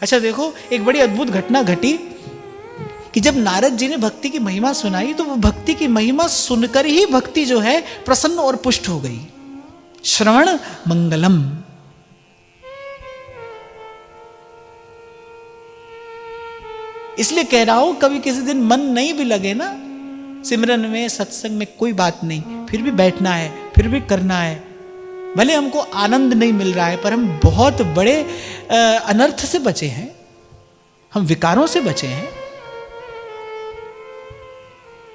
अच्छा देखो, एक बड़ी अद्भुत घटना घटी कि जब नारद जी ने भक्ति की महिमा सुनाई तो वो भक्ति की महिमा सुनकर ही भक्ति जो है प्रसन्न और पुष्ट हो गई। श्रवण मंगलम। इसलिए कह रहा हूं, कभी किसी दिन मन नहीं भी लगे ना सिमरन में, सत्संग में, कोई बात नहीं, फिर भी बैठना है, फिर भी करना है। भले हमको आनंद नहीं मिल रहा है, पर हम बहुत बड़े अनर्थ से बचे हैं, हम विकारों से बचे हैं।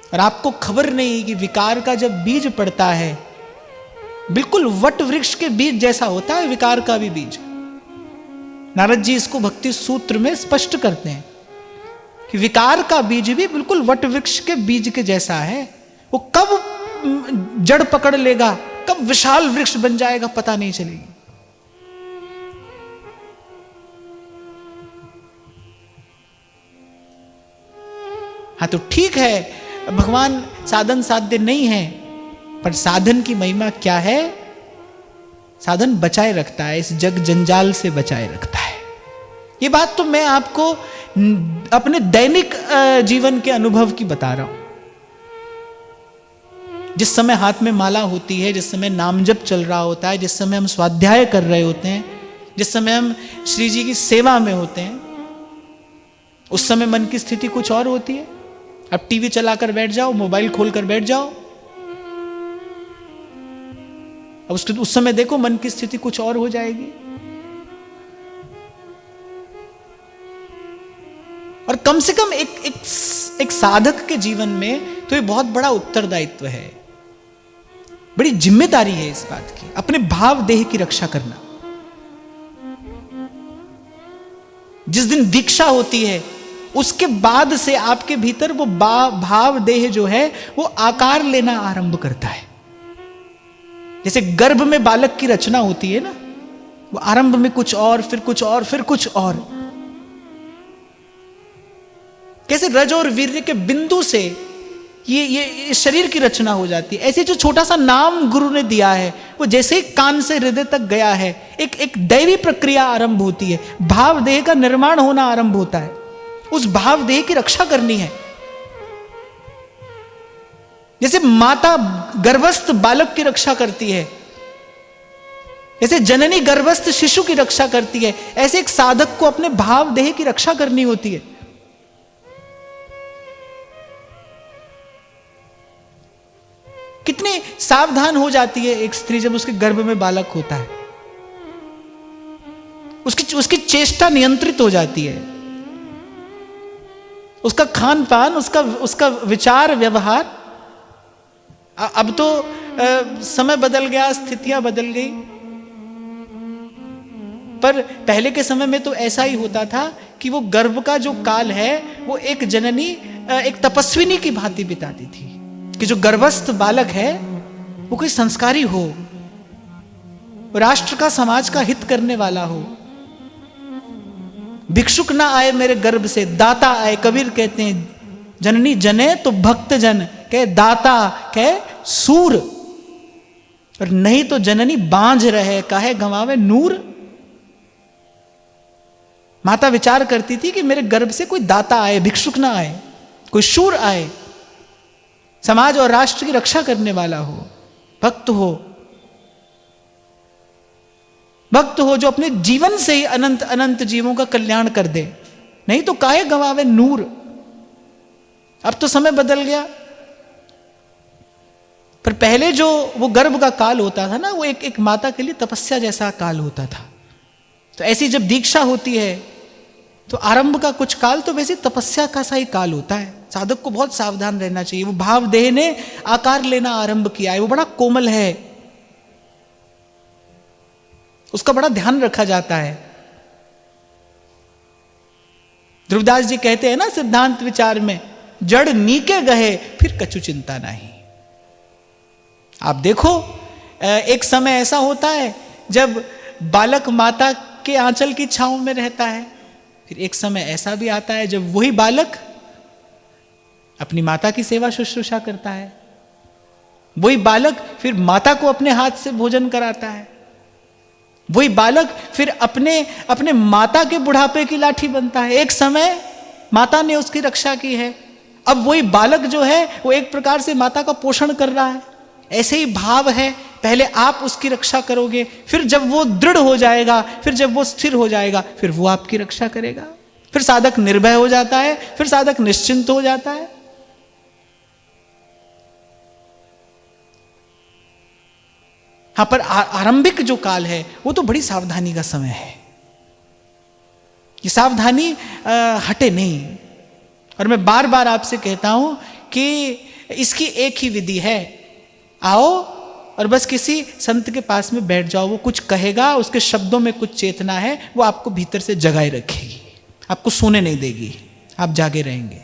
और आपको खबर नहीं कि विकार का जब बीज पड़ता है, बिल्कुल वट वृक्ष के बीज जैसा होता है विकार का भी बीज। नारद जी इसको भक्ति सूत्र में स्पष्ट करते हैं कि विकार का बीज भी बिल्कुल वट वृक्ष के बीज के जैसा है। वो कब जड़ पकड़ लेगा, कब विशाल वृक्ष बन जाएगा, पता नहीं चलेगी। हाँ तो ठीक है, भगवान साधन साध्य नहीं है, पर साधन की महिमा क्या है? साधन बचाए रखता है, इस जग जंजाल से बचाए रखता है। ये बात तो मैं आपको अपने दैनिक जीवन के अनुभव की बता रहा हूं। जिस समय हाथ में माला होती है, जिस समय नाम जप चल रहा होता है, जिस समय हम स्वाध्याय कर रहे होते हैं, जिस समय हम श्री जी की सेवा में होते हैं, उस समय मन की स्थिति कुछ और होती है। अब टीवी चलाकर बैठ जाओ, मोबाइल खोलकर बैठ जाओ, अब उस समय देखो मन की स्थिति कुछ और हो जाएगी। और कम से कम एक साधक के जीवन में तो ये बहुत बड़ा उत्तरदायित्व है, बड़ी जिम्मेदारी है इस बात की, अपने भाव देह की रक्षा करना। जिस दिन दीक्षा होती है उसके बाद से आपके भीतर वो भाव देह जो है वो आकार लेना आरंभ करता है। जैसे गर्भ में बालक की रचना होती है ना, वो आरंभ में कुछ और, फिर कुछ और, फिर कुछ और। कैसे रज और वीर्य के बिंदु से ये शरीर की रचना हो जाती है, ऐसे जो छोटा सा नाम गुरु ने दिया है वो जैसे ही कान से हृदय तक गया है, एक दैवी प्रक्रिया आरंभ होती है, भाव देह का निर्माण होना आरंभ होता है। उस भाव देह की रक्षा करनी है। जैसे माता गर्भस्थ बालक की रक्षा करती है, जैसे जननी गर्भस्थ शिशु की रक्षा करती है, ऐसे एक साधक को अपने भाव देह की रक्षा करनी होती है। कितनी सावधान हो जाती है एक स्त्री जब उसके गर्भ में बालक होता है, उसकी चेष्टा नियंत्रित हो जाती है, उसका खान पान, उसका विचार व्यवहार। अब तो समय बदल गया, स्थितियां बदल गई, पर पहले के समय में तो ऐसा ही होता था कि वो गर्भ का जो काल है वो एक जननी एक तपस्विनी की भांति बिताती थी कि जो गर्भस्थ बालक है वो कोई संस्कारी हो, राष्ट्र का, समाज का हित करने वाला हो। भिक्षुक ना आए मेरे गर्भ से, दाता आए। कबीर कहते हैं जननी जने तो भक्त जन, कहे दाता कहे सूर, और नहीं तो जननी बांझ रहे, काहे गंवावे नूर। माता विचार करती थी कि मेरे गर्भ से कोई दाता आए, भिक्षुक ना आए, कोई शूर आए, समाज और राष्ट्र की रक्षा करने वाला हो, भक्त हो, भक्त हो जो अपने जीवन से ही अनंत अनंत जीवों का कल्याण कर दे, नहीं तो काहे गंवावे नूर। अब तो समय बदल गया, पर पहले जो वो गर्भ का काल होता था ना, वो एक माता के लिए तपस्या जैसा काल होता था। तो ऐसी जब दीक्षा होती है तो आरंभ का कुछ काल तो वैसे तपस्या का सा ही काल होता है। साधक को बहुत सावधान रहना चाहिए। वो भाव देह ने आकार लेना आरंभ किया है, वो बड़ा कोमल है, उसका बड़ा ध्यान रखा जाता है। ध्रुवदास जी कहते हैं ना सिद्धांत विचार में, जड़ नीके गहे फिर कछु चिंता नहीं। आप देखो एक समय ऐसा होता है जब बालक माता के आंचल की छांव में रहता है, फिर एक समय ऐसा भी आता है जब वही बालक अपनी माता की सेवा शुश्रूषा करता है, वही बालक फिर माता को अपने हाथ से भोजन कराता है, वही बालक फिर अपने अपने माता के बुढ़ापे की लाठी बनता है। एक समय माता ने उसकी रक्षा की है, अब वही बालक जो है वो एक प्रकार से माता का पोषण कर रहा है। ऐसे ही भाव है, पहले आप उसकी रक्षा करोगे, फिर जब वो दृढ़ हो जाएगा, फिर जब वो स्थिर हो जाएगा, फिर वो आपकी रक्षा करेगा। फिर साधक निर्भय हो जाता है, फिर साधक निश्चिंत हो जाता है। हाँ, पर आरंभिक जो काल है वो तो बड़ी सावधानी का समय है। ये सावधानी हटे नहीं। और मैं बार बार आपसे कहता हूं कि इसकी एक ही विधि है, आओ और बस किसी संत के पास में बैठ जाओ, वो कुछ कहेगा, उसके शब्दों में कुछ चेतना है, वो आपको भीतर से जगाए रखेगी, आपको सोने नहीं देगी, आप जागे रहेंगे।